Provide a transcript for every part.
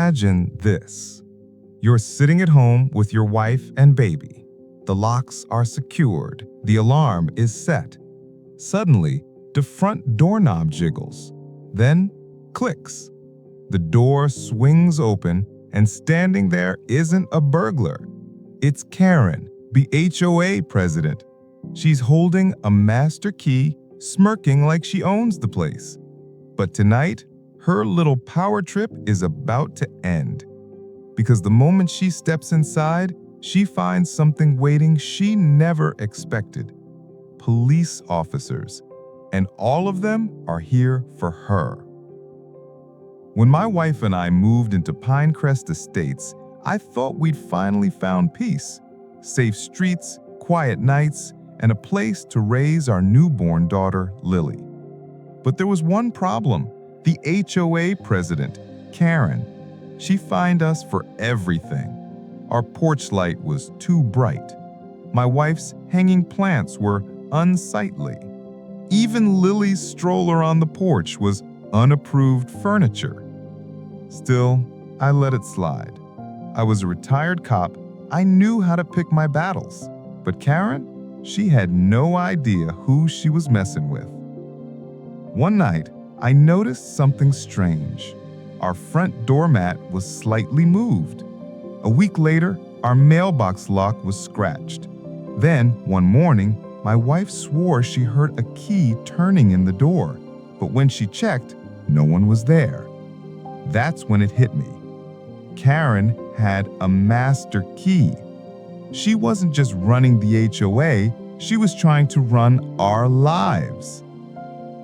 Imagine this. You're sitting at home with your wife and baby. The locks are secured. The alarm is set. Suddenly, the front doorknob jiggles, then clicks. The door swings open, and standing there isn't a burglar. It's Karen, the HOA president. She's holding a master key, smirking like she owns the place. But tonight, her little power trip is about to end. Because the moment she steps inside, she finds something waiting she never expected. Police officers. And all of them are here for her. When my wife and I moved into Pinecrest Estates, I thought we'd finally found peace. Safe streets, quiet nights, and a place to raise our newborn daughter, Lily. But there was one problem. The HOA president, Karen. She fined us for everything. Our porch light was too bright. My wife's hanging plants were unsightly. Even Lily's stroller on the porch was unapproved furniture. Still, I let it slide. I was a retired cop. I knew how to pick my battles. But Karen, she had no idea who she was messing with. One night, I noticed something strange. Our front doormat was slightly moved. A week later, our mailbox lock was scratched. Then, one morning, my wife swore she heard a key turning in the door, but when she checked, no one was there. That's when it hit me. Karen had a master key. She wasn't just running the HOA, she was trying to run our lives.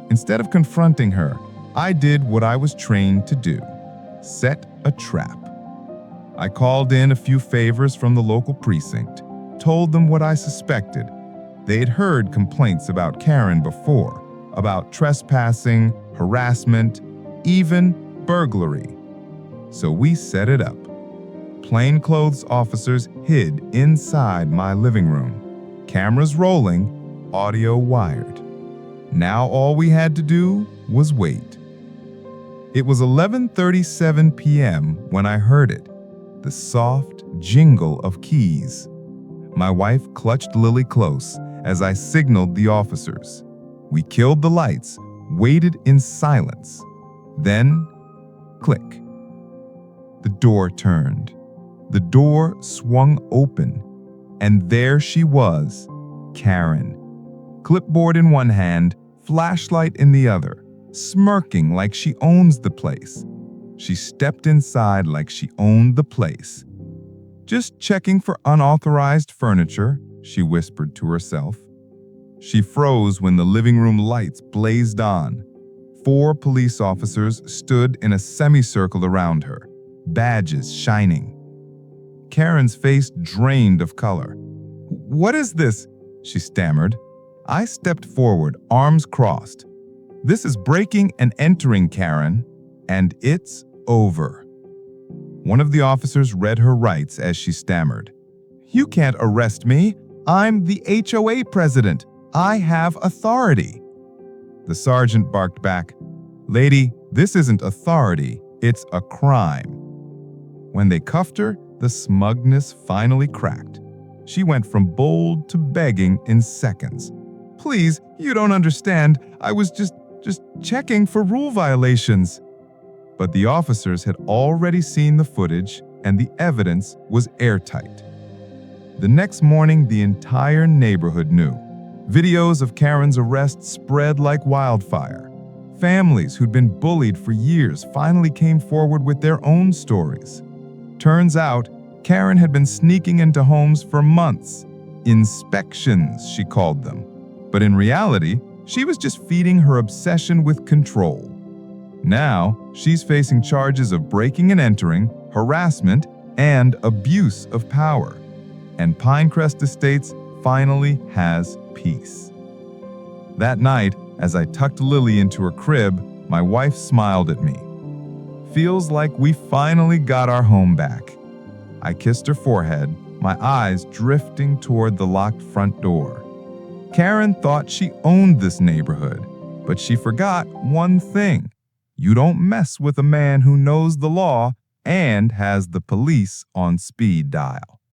Instead of confronting her, I did what I was trained to do: set a trap. I called in a few favors from the local precinct, told them what I suspected. They'd heard complaints about Karen before, about trespassing, harassment, even burglary. So we set it up. Plainclothes officers hid inside my living room. Cameras rolling, audio wired. Now all we had to do was wait. It was 11:37 p.m. when I heard it, the soft jingle of keys. My wife clutched Lily close as I signaled the officers. We killed the lights, waited in silence. Then, click. The door turned. The door swung open, and there she was, Karen. Clipboard in one hand, flashlight in the other, smirking like she owns the place. She stepped inside like she owned the place. "Just checking for unauthorized furniture," she whispered to herself. She froze when the living room lights blazed on. 4 police officers stood in a semicircle around her, badges shining. Karen's face drained of color. "What is this?" she stammered. I stepped forward, arms crossed. "This is breaking and entering, Karen, and it's over." One of the officers read her rights as she stammered. "You can't arrest me. I'm the HOA president. I have authority." The sergeant barked back, "Lady, this isn't authority, it's a crime." When they cuffed her, the smugness finally cracked. She went from bold to begging in seconds. "Please, you don't understand. I was just checking for rule violations." But the officers had already seen the footage, and the evidence was airtight. The next morning, the entire neighborhood knew. Videos of Karen's arrest spread like wildfire. Families who'd been bullied for years finally came forward with their own stories. Turns out, Karen had been sneaking into homes for months. Inspections, she called them. But in reality, she was just feeding her obsession with control. Now, she's facing charges of breaking and entering, harassment, and abuse of power. And Pinecrest Estates finally has peace. That night, as I tucked Lily into her crib, my wife smiled at me. "Feels like we finally got our home back." I kissed her forehead, my eyes drifting toward the locked front door. Karen thought she owned this neighborhood, but she forgot one thing. You don't mess with a man who knows the law and has the police on speed dial.